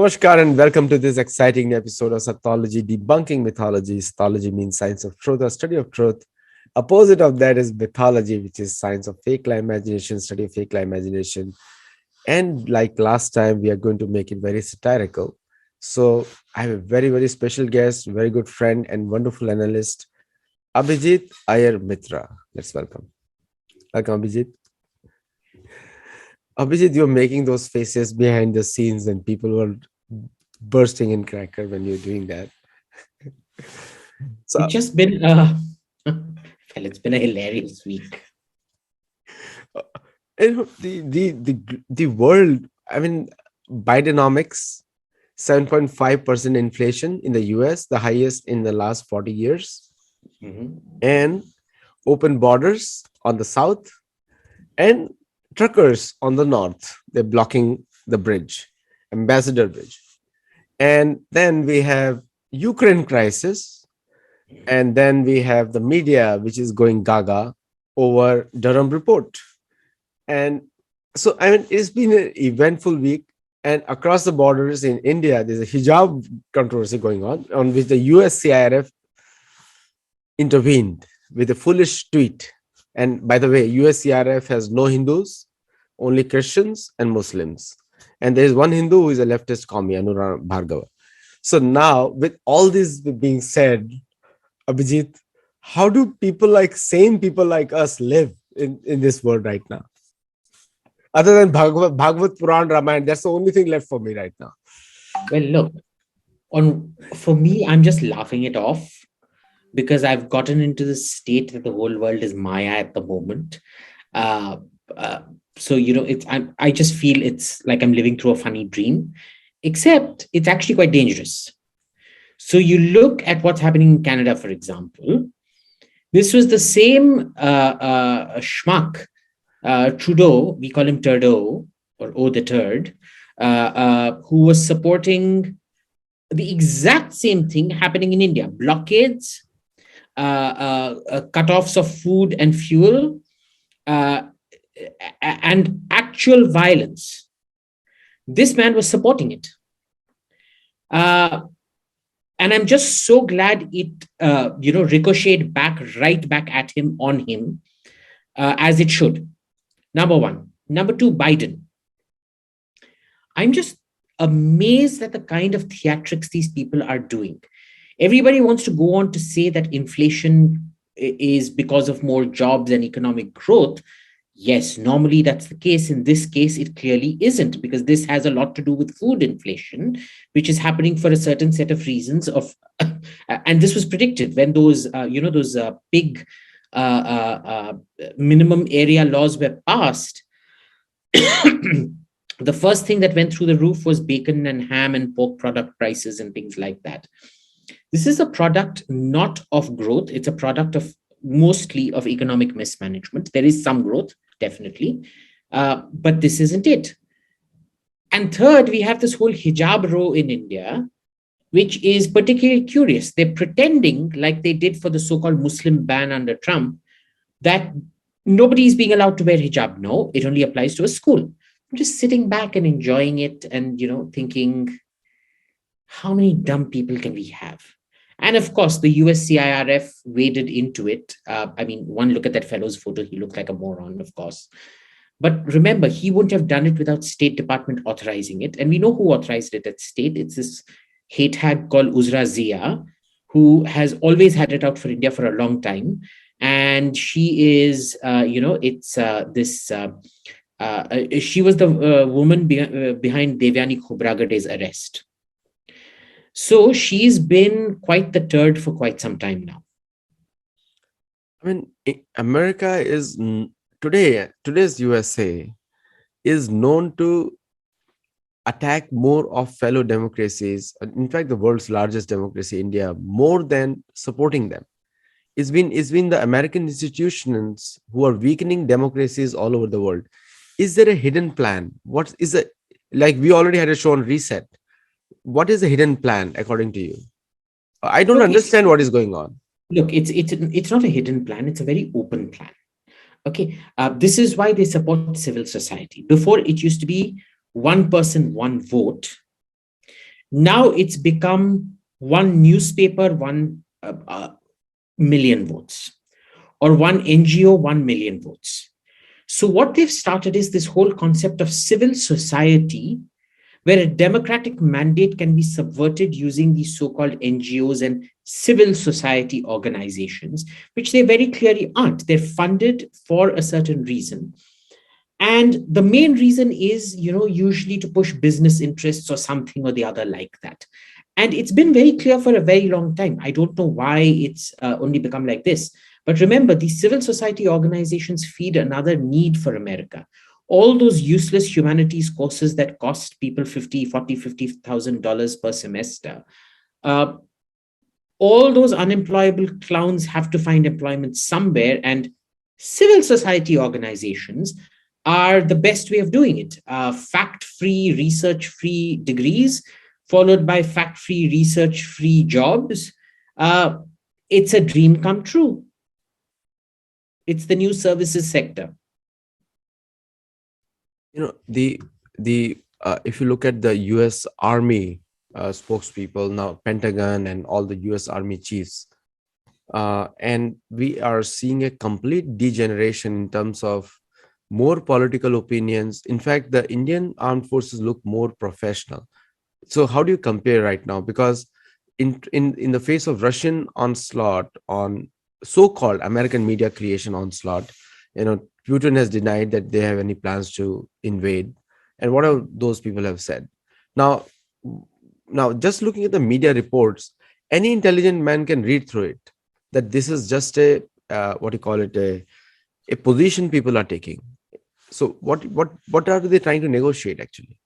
Namaskar and welcome to this exciting episode of Sattology, debunking mythology. Sattology means science of truth or study of truth. Opposite of that is mythology, which is science of fake life imagination, study of fake life imagination. And like last time, we are going to make it very satirical. So I have a very, very special guest, very good friend and wonderful analyst, Abhijit Iyer Mitra. Let's welcome. Welcome, Abhijit. Abhijit, you're making those faces behind the scenes and people were bursting in cracker when you're doing that. It's So just been well, it's been a hilarious week. the world, I mean, Bidenomics, 7.5% inflation in the US, the highest in the last 40 years, Mhm. and open borders on the south, and truckers on the north. They're blocking the bridge, Ambassador Bridge. And then we have Ukraine crisis, and then we have the media, which is going gaga over Durham report. And so, I mean, it's been an eventful week. And across the borders in India, there's a hijab controversy going on which the US CIRF intervened with a foolish tweet. And by the way, US CIRF has no Hindus, only Christians and Muslims. And there's one Hindu who is a leftist commie, Anurag Bhargava. So now, with all this being said, Abhijit, how do sane people like us live in this world right now? Other than Bhagavad Puran, Ramayana, that's the only thing left for me right now. Well, look, for me, I'm just laughing it off because I've gotten into the state that the whole world is Maya at the moment. Uh, uh, so I just feel it's like I'm living through a funny dream, except it's actually quite dangerous. So you look at what's happening in Canada, for example. This was the same schmuck, Trudeau, we call him Turdo, or O the Turd, who was supporting the exact same thing happening in India: blockades, cutoffs of food and fuel, uh, and actual violence. This man was supporting it. Uh, and I'm just so glad it, ricocheted right back at him, on him, as it should. Number one. Number two, Biden. I'm just amazed at the kind of theatrics these people are doing. Everybody wants to go on to say that inflation is because of more jobs and economic growth. Yes, normally that's the case. In this case, it clearly isn't, because this has a lot to do with food inflation, which is happening for a certain set of reasons and this was predicted when those big minimum area laws were passed. The first thing that went through the roof was bacon and ham and pork product prices and things like that. This is a product not of growth. It's a product of mostly of economic mismanagement. There is some growth, definitely, but this isn't it. And third, we have this whole hijab row in India, which is particularly curious. They're pretending, like they did for the so-called Muslim ban under Trump, that nobody is being allowed to wear hijab. No, it only applies to a school. I'm just sitting back and enjoying it and, thinking, how many dumb people can we have? And of course, the USCIRF waded into it. One look at that fellow's photo, he looked like a moron, of course. But remember, he wouldn't have done it without State Department authorizing it. And we know who authorized it at State. It's this hate hag called Uzra Zia, who has always had it out for India for a long time. And she is, she was the woman behind Devyani Khobragade's arrest. So she's been quite the turd for quite some time now. I mean, America is today's USA is known to attack more of fellow democracies. In fact, the world's largest democracy, India, more than supporting them. It's been the American institutions who are weakening democracies all over the world. Is there a hidden plan? What is it? Like we already had a show on reset. What is the hidden plan according to you? I don't understand what is going on. Look, it's not a hidden plan. It's a very open plan. Okay, this is why they support civil society. Before, it used to be one person, one vote. Now it's become one newspaper, 1 million votes, or one NGO, 1 million votes. So, what they've started is this whole concept of civil society, where a democratic mandate can be subverted using these so called NGOs and civil society organizations, which they very clearly aren't. They're funded for a certain reason. And the main reason is, usually to push business interests or something or the other like that. And it's been very clear for a very long time. I don't know why it's only become like this. But remember, these civil society organizations feed another need for America. All those useless humanities courses that cost people 50, 40, $50,000 per semester. Uh, all those unemployable clowns have to find employment somewhere, and civil society organizations are the best way of doing it. Fact free, research free degrees, followed by fact free, research free jobs. Uh, it's a dream come true. It's the new services sector. The if you look at the US Army spokespeople now, Pentagon and all the US Army chiefs, and we are seeing a complete degeneration in terms of more political opinions. In fact, the Indian armed forces look more professional. So how do you compare right now? Because in the face of Russian onslaught on so-called American media creation onslaught, Putin has denied that they have any plans to invade. And what are those people have said? Now, now just looking at the media reports, any intelligent man can read through it that this is just a what do you call it, a position people are taking. So what are they trying to negotiate actually?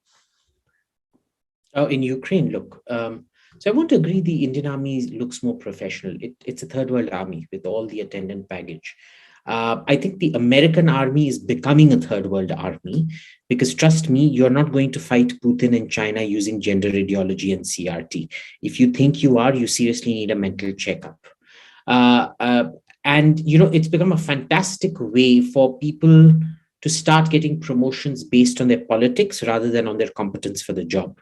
Oh, in Ukraine, look. So I won't agree the Indian army looks more professional. It's a third world army with all the attendant baggage. I think the American army is becoming a third world army because, trust me, you're not going to fight Putin in China using gender ideology and CRT. If you think you are, you seriously need a mental checkup. Uh, uh, and, it's become a fantastic way for people to start getting promotions based on their politics rather than on their competence for the job.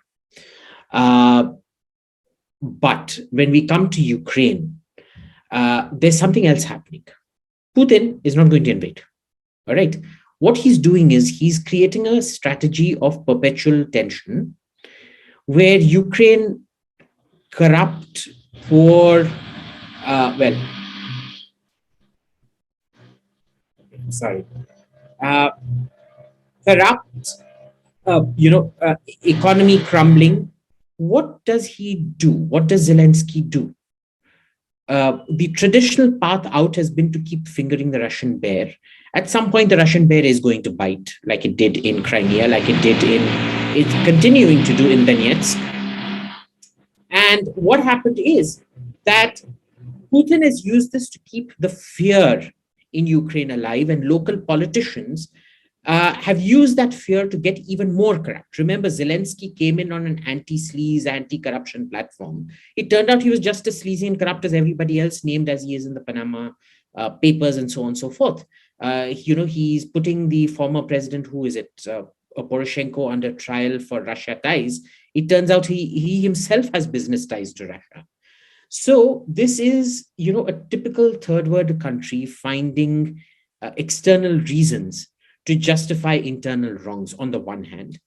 Uh, but when we come to Ukraine, there's something else happening. Putin is not going to invade. All right. What he's doing is he's creating a strategy of perpetual tension where Ukraine corrupt, poor, well, sorry, uh, corrupt, economy crumbling. What does he do? What does Zelensky do? The traditional path out has been to keep fingering the Russian bear. At some point, the Russian bear is going to bite, like it did in Crimea, like it did it's continuing to do in Donetsk. And what happened is that Putin has used this to keep the fear in Ukraine alive, and local politicians have used that fear to get even more corrupt. Remember, Zelensky came in on an anti-sleaze, anti-corruption platform. It turned out he was just as sleazy and corrupt as everybody else, named as he is in the Panama Papers and so on and so forth. He's putting the former president, who is it, Poroshenko, under trial for Russia ties. It turns out he himself has business ties to Russia. So this is, a typical third world country finding external reasons to justify internal wrongs on the one hand.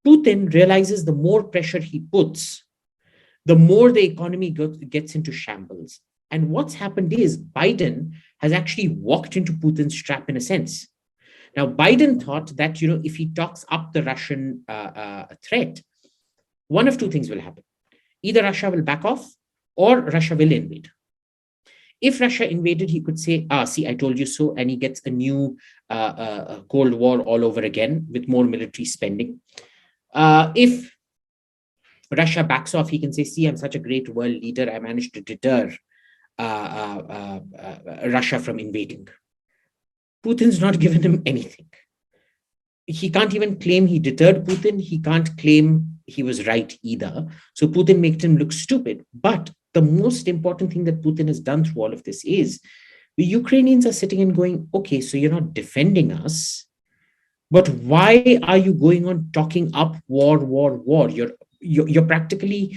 Putin realizes the more pressure he puts, the more the economy gets into shambles. And what's happened is Biden has actually walked into Putin's trap in a sense. Now, Biden thought that, if he talks up the Russian threat, one of two things will happen. Either Russia will back off or Russia will invade. If Russia invaded, he could say, see, I told you so. And he gets a new Cold War all over again with more military spending. If Russia backs off, he can say, see, I'm such a great world leader. I managed to deter Russia from invading. Putin's not given him anything. He can't even claim he deterred Putin. He can't claim he was right either. So Putin makes him look stupid. But the most important thing that Putin has done through all of this is the Ukrainians are sitting and going, okay, so you're not defending us, but why are you going on talking up war? you're practically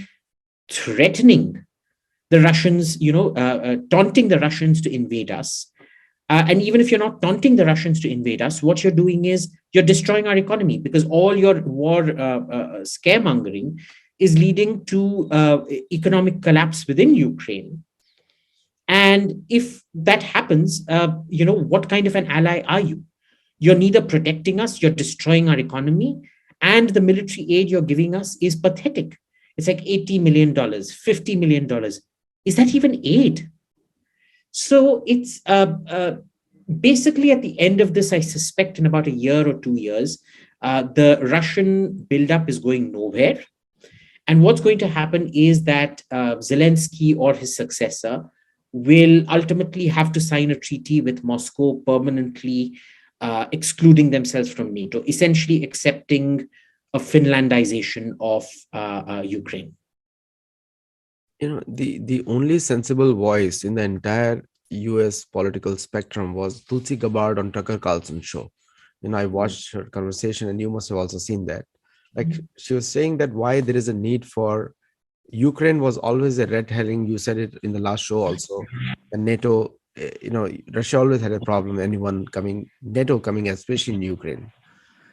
threatening the Russians, taunting the Russians to invade us. And even if you're not taunting the Russians to invade us, what you're doing is you're destroying our economy, because all your war scaremongering is leading to economic collapse within Ukraine. And if that happens, what kind of an ally are you? You're neither protecting us, you're destroying our economy, and the military aid you're giving us is pathetic. It's like $80 million, $50 million. Is that even aid? So it's basically at the end of this, I suspect in about a year or 2 years, the Russian buildup is going nowhere. And what's going to happen is that Zelensky or his successor will ultimately have to sign a treaty with Moscow, permanently excluding themselves from NATO, essentially accepting a Finlandization of Ukraine. The only sensible voice in the entire US political spectrum was Tulsi Gabbard on Tucker Carlson's show. I watched her conversation, and you must have also seen that. Like, she was saying that why there is a need for Ukraine was always a red herring. You said it in the last show also. And NATO, Russia always had a problem. Anyone coming, NATO coming, especially in Ukraine,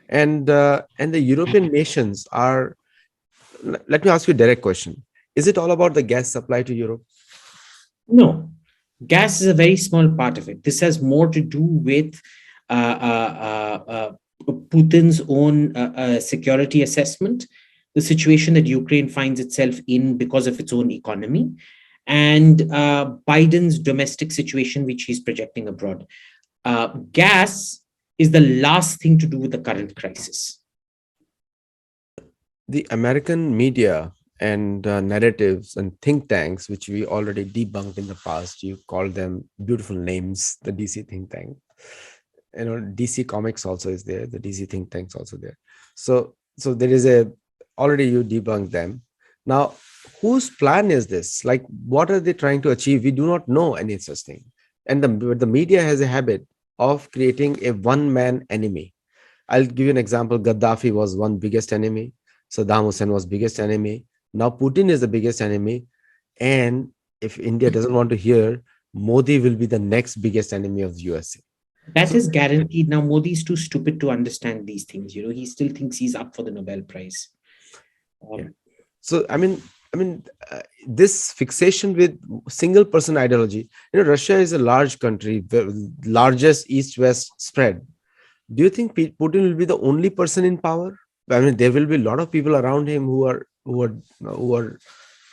and the European nations are. Let me ask you a direct question: is it all about the gas supply to Europe? No, gas is a very small part of it. This has more to do with uh, uh, uh, Putin's own security assessment, the situation that Ukraine finds itself in because of its own economy, and Biden's domestic situation, which he's projecting abroad. Gas is the last thing to do with the current crisis. The American media and narratives and think tanks, which we already debunked in the past, you called them beautiful names, the DC think tank. DC Comics also is there, the DC think tanks also there. So there is already you debunked them. Now, whose plan is this? Like, what are they trying to achieve? We do not know any such thing. And the media has a habit of creating a one-man enemy. I'll give you an example. Gaddafi was one biggest enemy. Saddam Hussein was biggest enemy. Now Putin is the biggest enemy. And if India doesn't want to hear, Modi will be the next biggest enemy of the USA. That is guaranteed. Now, Modi is too stupid to understand these things. He still thinks he's up for the Nobel Prize. Yeah. So, this fixation with single person ideology, Russia is a large country, the largest east-west spread. Do you think Putin will be the only person in power? There will be a lot of people around him who are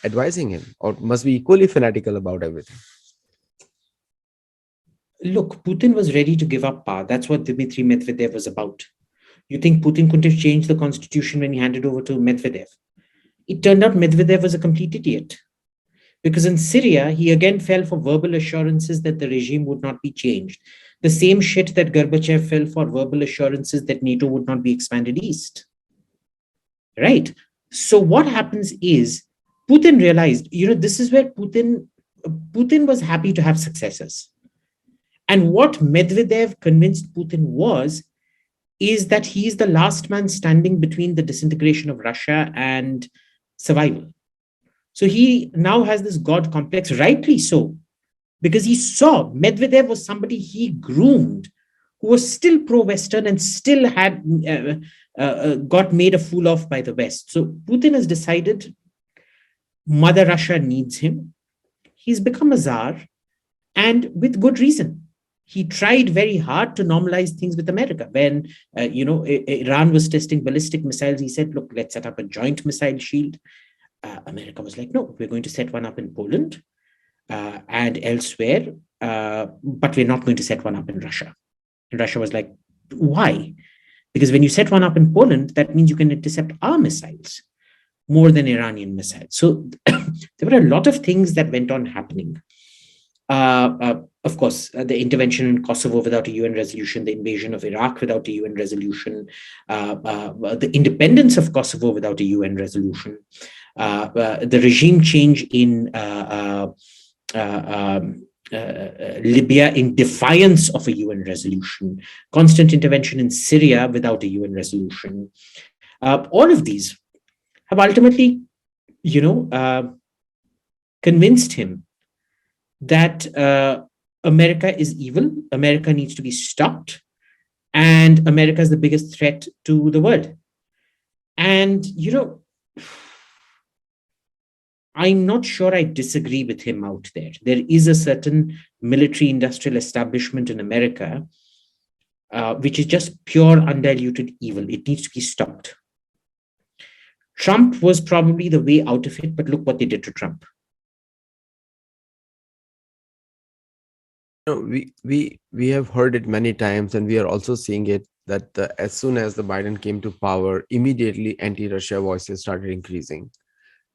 advising him, or must be equally fanatical about everything. Look, Putin was ready to give up power. That's what Dmitry Medvedev was about. You think Putin couldn't have changed the constitution when he handed over to Medvedev? It turned out Medvedev was a complete idiot. Because in Syria, he again fell for verbal assurances that the regime would not be changed. The same shit that Gorbachev fell for verbal assurances that NATO would not be expanded east. Right? So what happens is Putin realized, this is where Putin was happy to have successors. And what Medvedev convinced Putin is that he is the last man standing between the disintegration of Russia and survival. So he now has this God complex, rightly so, because he saw Medvedev was somebody he groomed, who was still pro-Western and still had got made a fool of by the West. So Putin has decided Mother Russia needs him. He's become a czar, and with good reason. He tried very hard to normalize things with America. When Iran was testing ballistic missiles, he said, "Look, let's set up a joint missile shield." America was like, "No, we're going to set one up in Poland and elsewhere, but we're not going to set one up in Russia." And Russia was like, "Why?" Because when you set one up in Poland, that means you can intercept our missiles more than Iranian missiles. So there were a lot of things that went on happening. Of course, the intervention in Kosovo without a UN resolution, the invasion of Iraq without a UN resolution, the independence of Kosovo without a UN resolution, the regime change in Libya in defiance of a UN resolution, constant intervention in Syria without a UN resolution. All of these have ultimately, you know, convinced him that America is evil, America needs to be stopped, and America is the biggest threat to the world. And, I'm not sure I disagree with him out there. There is a certain military industrial establishment in America, which is just pure, undiluted evil. It needs to be stopped. Trump was probably the way out of it, but look what they did to Trump. No, we have heard it many times, and we are also seeing it that as soon as the Biden came to power, immediately anti-Russia voices started increasing,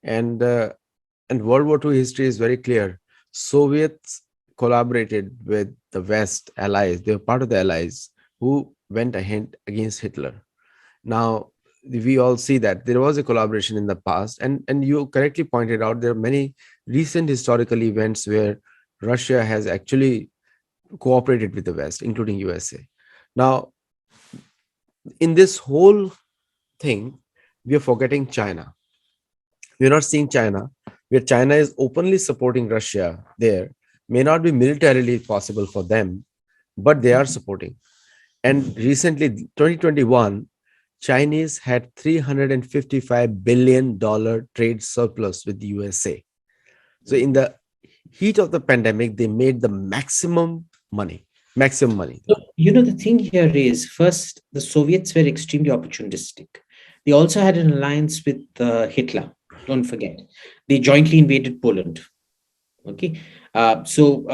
and and World War II history is very clear. Soviets collaborated with the West allies; they were part of the allies who went ahead against Hitler. Now we all see that there was a collaboration in the past, and you correctly pointed out there are many recent historical events where Russia has actually cooperated with the West, including USA. Now, in this whole thing, we are forgetting China. We're not seeing China, where China is openly supporting Russia there. May not be militarily possible for them, but they are supporting. And recently, 2021, Chinese had $355 billion trade surplus with the USA. So in the heat of the pandemic, they made the maximum money. So, the thing here is first, the Soviets were extremely opportunistic. They also had an alliance with Hitler. Don't forget. They jointly invaded Poland. Okay. So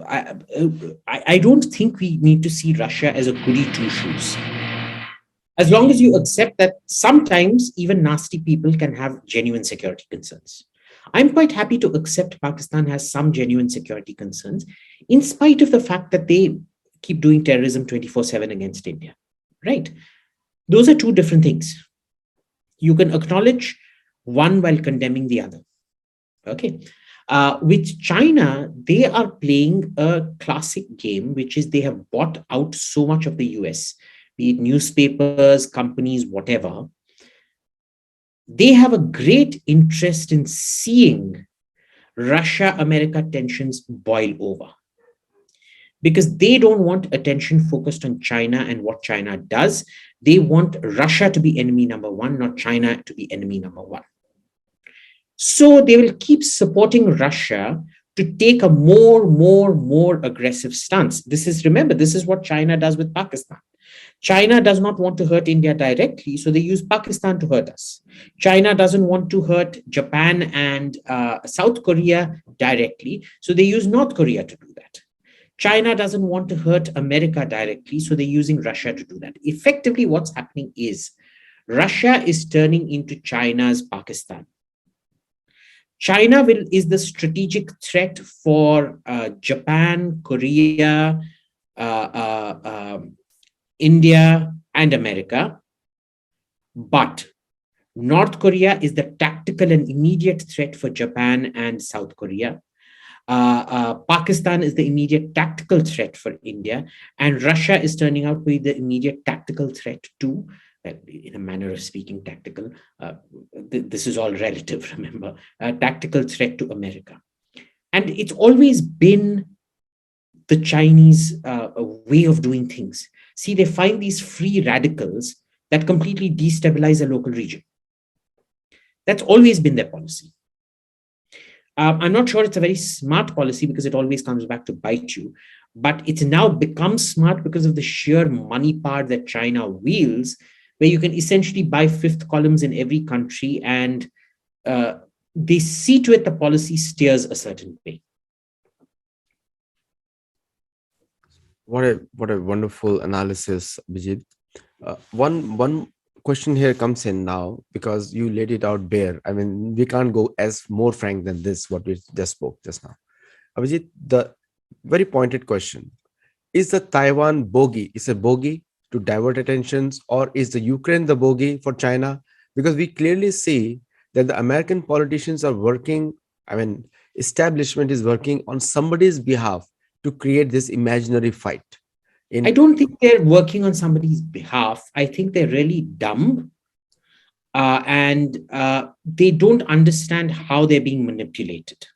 I don't think we need to see Russia as a goody two shoes. As long as you accept that sometimes even nasty people can have genuine security concerns. I'm quite happy to accept Pakistan has some genuine security concerns, in spite of the fact that they keep doing terrorism 24/7 against India. Right? Those are two different things. You can acknowledge one while condemning the other. Okay. With China, they are playing a classic game, which is they have bought out so much of the US, be it newspapers, companies, whatever. They have a great interest in seeing Russia America tensions boil over because they don't want attention focused on China and what China does. They want Russia to be enemy number one, not China to be enemy number one. So they will keep supporting Russia to take a more aggressive stance. Remember, this is what China does with Pakistan. China does not want to hurt India directly, so they use Pakistan to hurt us. China doesn't want to hurt Japan and South Korea directly, so they use North Korea to do that. China doesn't want to hurt America directly, so they're using Russia to do that. Effectively, what's happening is Russia is turning into China's Pakistan. China is the strategic threat for Japan, Korea, India, and America. But North Korea is the tactical and immediate threat for Japan and South Korea. Pakistan is the immediate tactical threat for India, and Russia is turning out to be the immediate tactical threat to, in a manner of speaking, tactical. This is all relative, remember, tactical threat to America. And it's always been the Chinese way of doing things. See, they find these free radicals that completely destabilize a local region. That's always been their policy. I'm not sure it's a very smart policy because it always comes back to bite you, but it's now become smart because of the sheer money power that China wields, where you can essentially buy fifth columns in every country, and they see to it the policy steers a certain way. What a wonderful analysis, Abhijit. One question here comes in now because you laid it out bare. I mean, we can't go as more frank than this. What we just spoke just now, Abhijit. The very pointed question: is the Taiwan bogey? Is a bogey to divert attentions, or is the Ukraine the bogey for China? Because we clearly see that the American politicians are working. I mean, establishment is working on somebody's behalf to create this imaginary fight. I don't think they're working on somebody's behalf. I think they're really dumb. and they don't understand how they're being manipulated.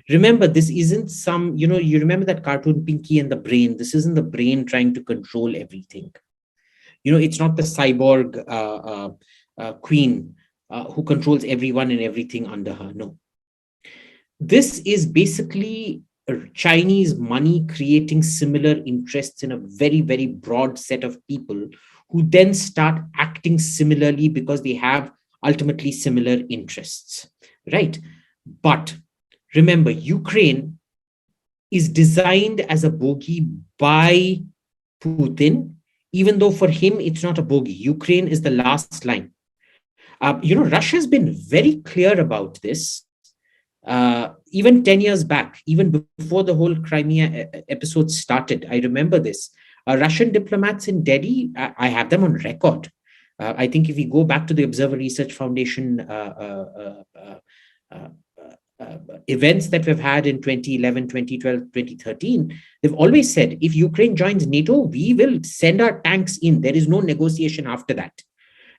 Remember, this isn't some, you remember that cartoon Pinky and the Brain. This isn't the brain trying to control everything. It's not the cyborg queen who controls everyone and everything under her. No, this is basically Chinese money creating similar interests in a very, very broad set of people who then start acting similarly because they have ultimately similar interests, right? But remember, Ukraine is designed as a bogey by Putin, even though for him it's not a bogey. Ukraine is the last line. Russia has been very clear about this. Even 10 years back, even before the whole Crimea episode started, I remember this. Russian diplomats in Delhi, I have them on record. I think if we go back to the Observer Research Foundation events that we've had in 2011, 2012, 2013, they've always said if Ukraine joins NATO, we will send our tanks in. There is no negotiation after that.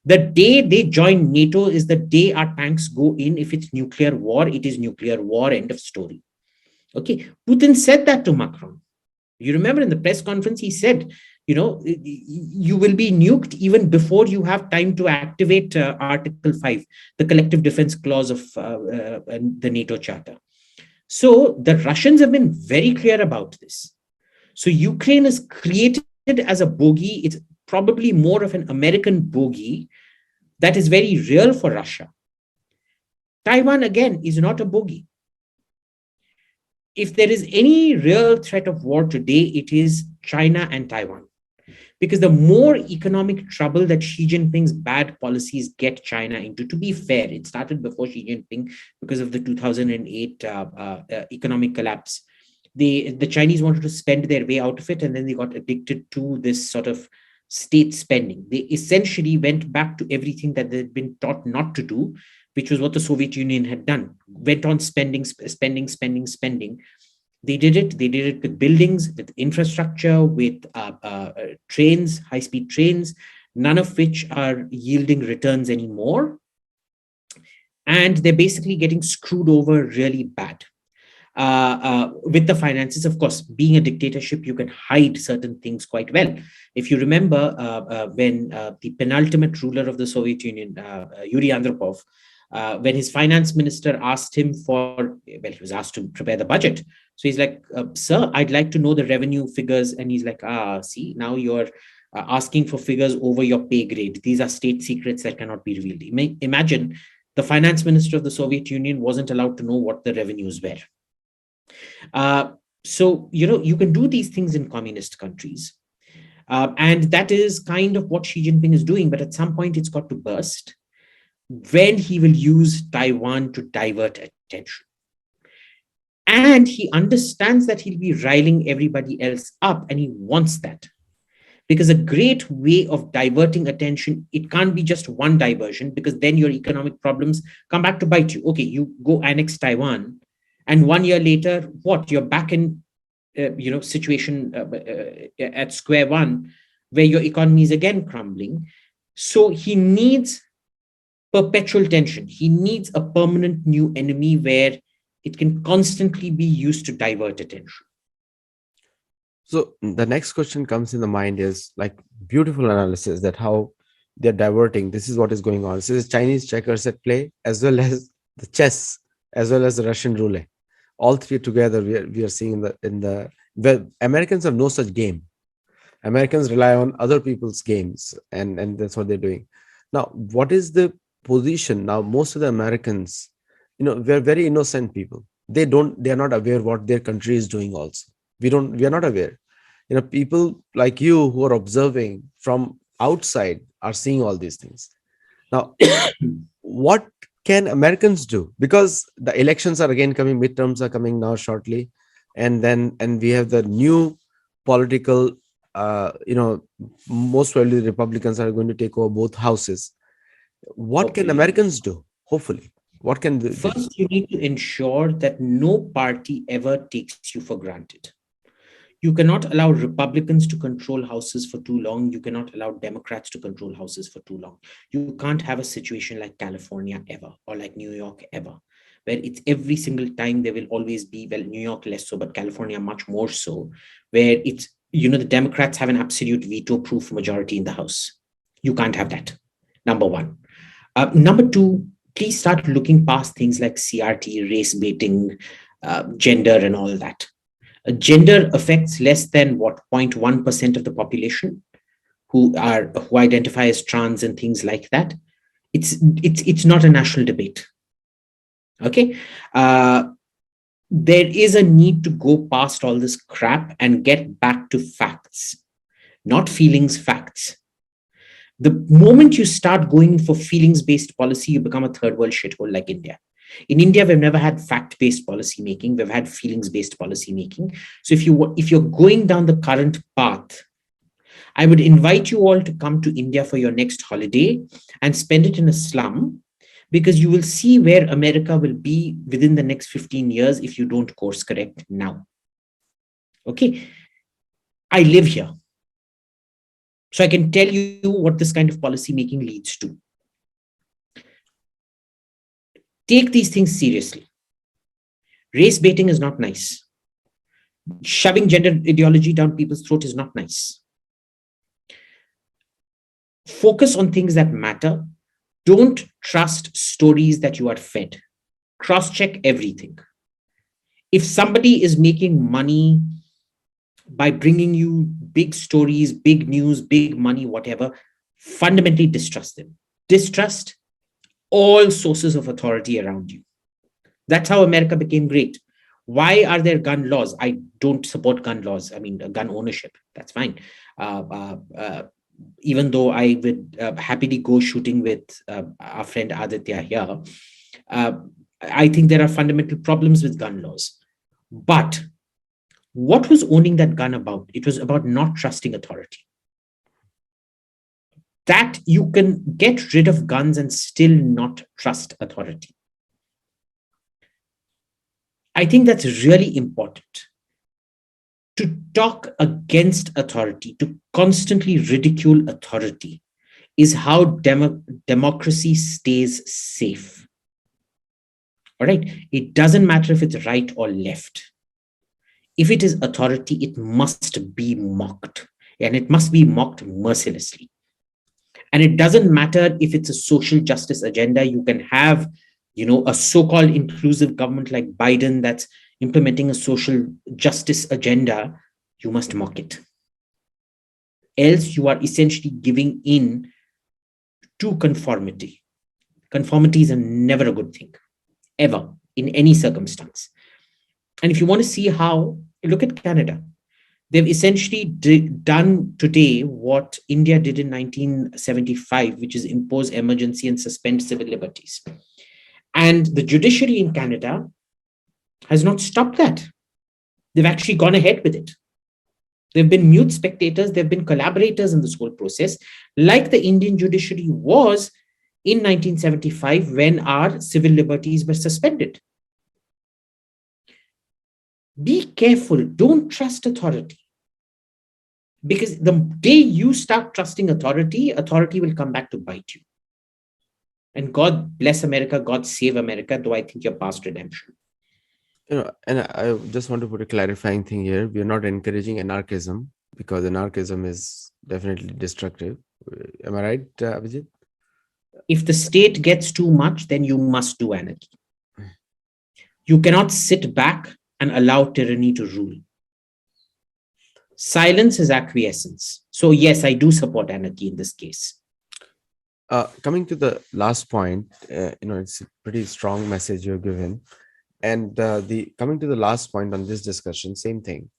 The day they join NATO is the day our tanks go in. If it's nuclear war, it is nuclear war, end of story. Okay. Putin said that to Macron. You remember in the press conference, he said, you will be nuked even before you have time to activate Article 5, the collective defense clause of the NATO Charter. So the Russians have been very clear about this. So Ukraine is created as a bogey. It's probably more of an American bogey that is very real for Russia. Taiwan, again, is not a bogey. If there is any real threat of war today, it is China and Taiwan. Because the more economic trouble that Xi Jinping's bad policies get China into, to be fair, it started before Xi Jinping because of the 2008 economic collapse. The Chinese wanted to spend their way out of it, and then they got addicted to this sort of state spending. They essentially went back to everything that they'd been taught not to do, which was what the Soviet Union had done. Went on spending. They did it. They did it with buildings, with infrastructure, with trains, high-speed trains, none of which are yielding returns anymore. And they're basically getting screwed over really bad. With the finances, of course, being a dictatorship, you can hide certain things quite well. If you remember when the penultimate ruler of the Soviet Union, Yuri Andropov, when his finance minister asked him he was asked to prepare the budget. So he's like, sir, I'd like to know the revenue figures. And he's like, see, now you're asking for figures over your pay grade. These are state secrets that cannot be revealed. Imagine the finance minister of the Soviet Union wasn't allowed to know what the revenues were. So, you can do these things in communist countries. And that is kind of what Xi Jinping is doing. But at some point, it's got to burst when he will use Taiwan to divert attention. And he understands that he'll be riling everybody else up, and he wants that. Because a great way of diverting attention, it can't be just one diversion, because then your economic problems come back to bite you. Okay, you go annex Taiwan, and 1 year later, what? You're back in, situation at square one, where your economy is again crumbling. So he needs perpetual tension. He needs a permanent new enemy where it can constantly be used to divert attention. So the next question comes in the mind is like beautiful analysis that how they're diverting. This is what is going on. This is Chinese checkers at play, as well as the chess, as well as the Russian roulette. All three together, we are seeing where Americans have no such game. Americans rely on other people's games, and that's what they're doing. Now, what is the position now? Most of the Americans, we're very innocent people. They are not aware what their country is doing. Also, we are not aware. People like you who are observing from outside are seeing all these things. Now, what can Americans do? Because the elections are again coming, midterms are coming now shortly, and we have the new political. Most probably the Republicans are going to take over both houses. What can Hopefully. Americans do? Hopefully, what can they do? First, you need to ensure that no party ever takes you for granted. You cannot allow Republicans to control houses for too long. You cannot allow Democrats to control houses for too long. You can't have a situation like California ever, or like New York ever, where it's every single time there will always be, well, New York less so, but California much more so, where it's, the Democrats have an absolute veto proof majority in the House. You can't have that. Number one. Number two, please start looking past things like CRT, race baiting, gender, and all that. Gender affects less than what, 0.1% of the population who identify as trans and things like that. It's not a national debate. Okay. There is a need to go past all this crap and get back to facts, not feelings, facts. The moment you start going for feelings based policy, you become a third world shithole like India. In India, we've never had fact-based policy making. We've had feelings-based policy making. So if you're going down the current path, I would invite you all to come to India for your next holiday and spend it in a slum, because you will see where America will be within the next 15 years if you don't course correct now. Okay. I live here, so I can tell you what this kind of policy making leads to. Take these things seriously. Race baiting is not nice. Shoving gender ideology down people's throat is not nice. Focus on things that matter. Don't trust stories that you are fed. Cross-check everything. If somebody is making money by bringing you big stories, big news, big money, whatever, fundamentally distrust them. Distrust all sources of authority around you. That's how America became great. Why are there gun laws? I don't support gun laws. I mean, gun ownership, that's fine. Even though I would happily go shooting with our friend Aditya here, I think there are fundamental problems with gun laws. But what was owning that gun about? It was about not trusting authority. That you can get rid of guns and still not trust authority. I think that's really important. To talk against authority, to constantly ridicule authority, is how democracy stays safe. All right. It doesn't matter if it's right or left. If it is authority, it must be mocked, and it must be mocked mercilessly. And it doesn't matter if it's a social justice agenda. You can have, a so-called inclusive government like Biden that's implementing a social justice agenda. You must mock it. Else you are essentially giving in to conformity. Conformity is never a good thing, ever, in any circumstance. And if you want to see how, look at Canada. They've essentially done today what India did in 1975, which is impose emergency and suspend civil liberties. And the judiciary in Canada has not stopped that. They've actually gone ahead with it. They've been mute spectators. They've been collaborators in this whole process, like the Indian judiciary was in 1975 when our civil liberties were suspended. Be careful. Don't trust authority. Because the day you start trusting authority, authority will come back to bite you. And God bless America, God save America, though I think you're past redemption. And I just want to put a clarifying thing here. We are not encouraging anarchism, because anarchism is definitely destructive. Am I right, Abhijit? If the state gets too much, then you must do anarchy. You cannot sit back and allow tyranny to rule. Silence is acquiescence. So yes, I do support anarchy in this case. Coming to the last point, it's a pretty strong message you're given. And the coming to the last point on this discussion, same thing.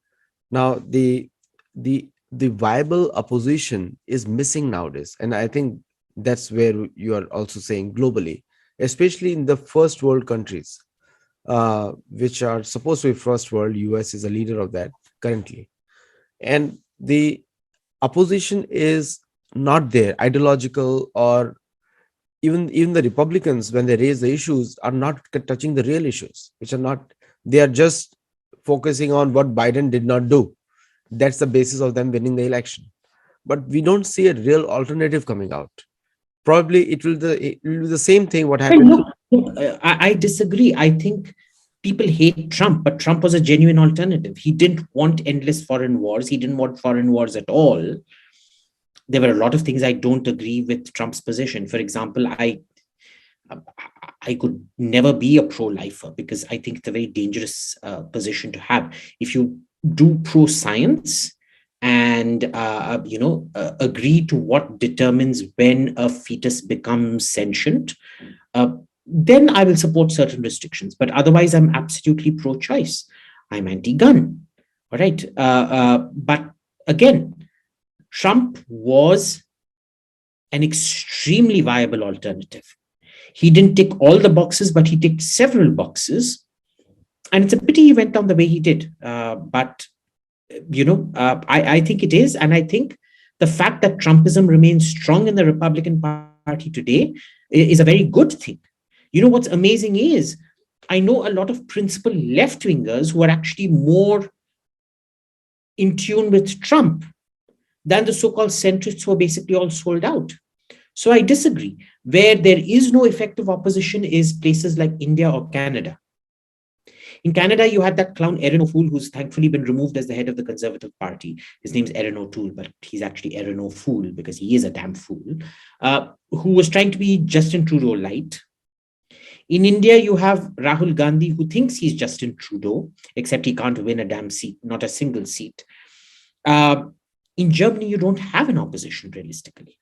Now, the viable opposition is missing nowadays, and I think that's where you are also saying globally, especially in the first world countries, which are supposed to be first world. US is a leader of that currently, and the opposition is not there, ideological, or even the Republicans, when they raise the issues, are not touching the real issues, which are not, they are just focusing on what Biden did not do. That's the basis of them winning the election. But we don't see a real alternative coming out. Probably it will be the same thing what Well, happened. look, I disagree. I think people hate Trump, but Trump was a genuine alternative. He didn't want endless foreign wars. He didn't want foreign wars at all. There were a lot of things I don't agree with Trump's position. For example, I could never be a pro-lifer because I think it's a very dangerous position to have. If you do pro-science and agree to what determines when a fetus becomes sentient, uh, then I will support certain restrictions. But otherwise, I'm absolutely pro-choice. I'm anti-gun. All right. But again, Trump was an extremely viable alternative. He didn't tick all the boxes, but he ticked several boxes. And it's a pity he went down the way he did. I think it is. And I think the fact that Trumpism remains strong in the Republican Party today is a very good thing. What's amazing is I know a lot of principal left wingers who are actually more in tune with Trump than the so called centrists who are basically all sold out. So I disagree. Where there is no effective opposition is places like India or Canada. In Canada, you had that clown Erin O'Toole, who's thankfully been removed as the head of the Conservative Party. His name's Erin O'Toole, but he's actually Erin O'Fool because he is a damn fool, who was trying to be Justin Trudeau light. In India, you have Rahul Gandhi, who thinks he's Justin Trudeau, except he can't win a damn seat, not a single seat. In Germany, you don't have an opposition realistically.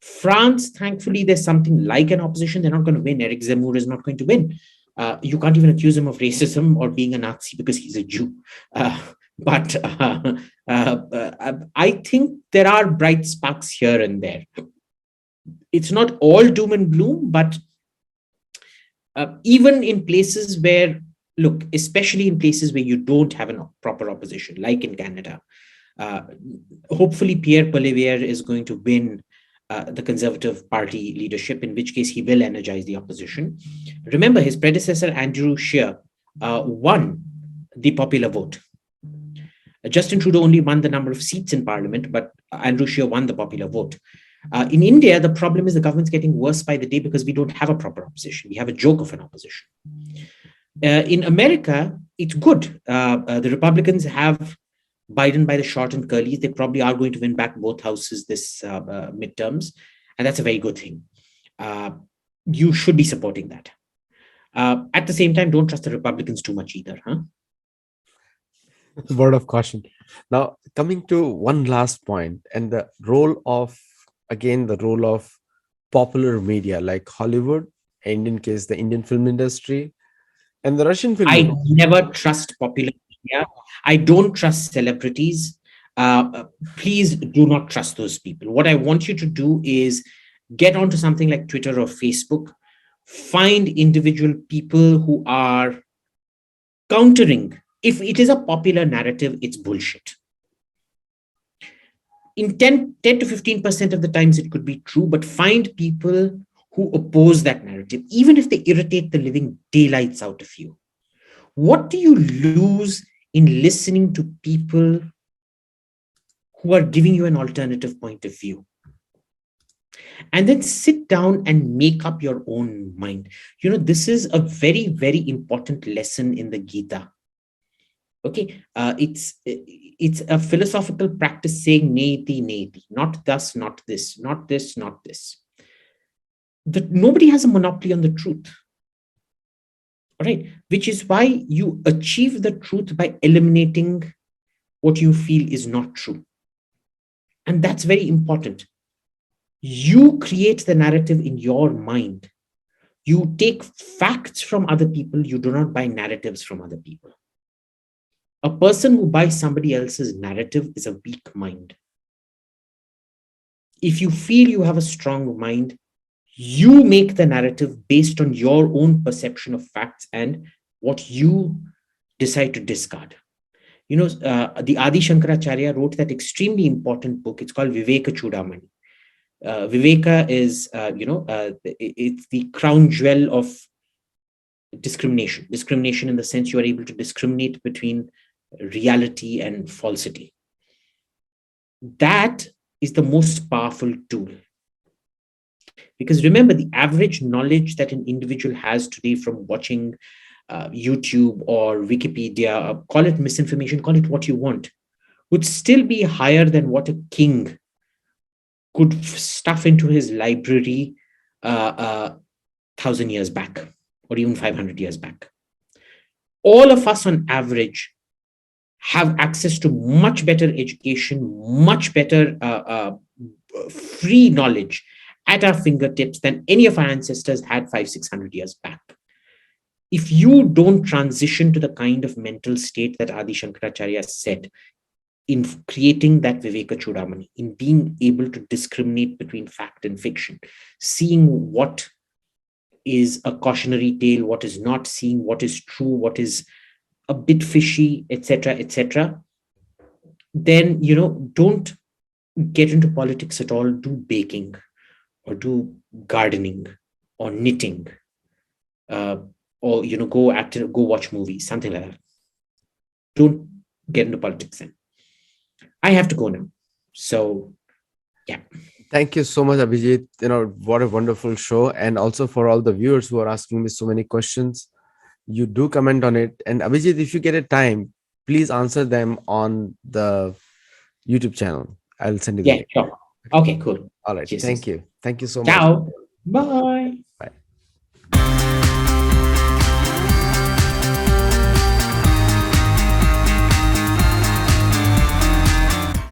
France, thankfully, there's something like an opposition. They're not going to win. Eric Zemmour is not going to win. You can't even accuse him of racism or being a Nazi because he's a Jew. But I think there are bright sparks here and there. It's not all doom and gloom, but even in places where, look, especially in places where you don't have a proper opposition, like in Canada, hopefully Pierre Poilievre is going to win the Conservative Party leadership, in which case he will energize the opposition. Remember, his predecessor, Andrew Scheer, won the popular vote. Justin Trudeau only won the number of seats in Parliament, but Andrew Scheer won the popular vote. In India, the problem is the government's getting worse by the day because we don't have a proper opposition. We have a joke of an opposition. In America, it's good. The Republicans have Biden by the short and curlies. They probably are going to win back both houses this midterms, and that's a very good thing. You should be supporting that. At the same time, don't trust the Republicans too much either, huh? Word of caution. Now, coming to one last point, and the role of, again, the role of popular media like Hollywood, Indian case, the Indian film industry, and the Russian film I industry. never trust popular media. I don't trust celebrities. Please do not trust those people. What I want you to do is get onto something like Twitter or Facebook, find individual people who are countering. If it is a popular narrative, it's bullshit. In 10 to 15% of the times, it could be true, but find people who oppose that narrative, even if they irritate the living daylights out of you. What do you lose in listening to people who are giving you an alternative point of view? And then sit down and make up your own mind. This is a very, very important lesson in the Gita. Okay, it's a philosophical practice saying neti neti, not thus, not this, not this, not this. Nobody has a monopoly on the truth. All right, which is why you achieve the truth by eliminating what you feel is not true. And that's very important. You create the narrative in your mind. You take facts from other people. You do not buy narratives from other people. A person who buys somebody else's narrative is a weak mind. If you feel you have a strong mind, you make the narrative based on your own perception of facts and what you decide to discard. The Adi Shankaracharya wrote that extremely important book. It's called Viveka Chudamani. Viveka is, it's the crown jewel of discrimination. Discrimination in the sense you are able to discriminate between reality and falsity. That is the most powerful tool. Because remember, the average knowledge that an individual has today from watching YouTube or Wikipedia, call it misinformation, call it what you want, would still be higher than what a king could stuff into his library 1,000 years back, or even 500 years back. All of us on average have access to much better education, much better free knowledge at our fingertips than any of our ancestors had 500-600 years back. If you don't transition to the kind of mental state that Adi Shankaracharya said in creating that Viveka Chudamani, in being able to discriminate between fact and fiction, seeing what is a cautionary tale, what is not, seeing what is true, what is a bit fishy, etc., etc., then, don't get into politics at all. Do baking, or do gardening, or knitting, uh, or go watch movies, something like that. Don't get into politics then. I have to go now. So, yeah. Thank you so much, Abhijit. What a wonderful show. And also for all the viewers who are asking me so many questions, you do comment on it. And Abhijit, if you get a time, please answer them on the YouTube channel. I'll send you the Yeah, link. sure. Okay, cool. All right. Cheers. Thank you. Thank you so much. Ciao. Bye. Bye.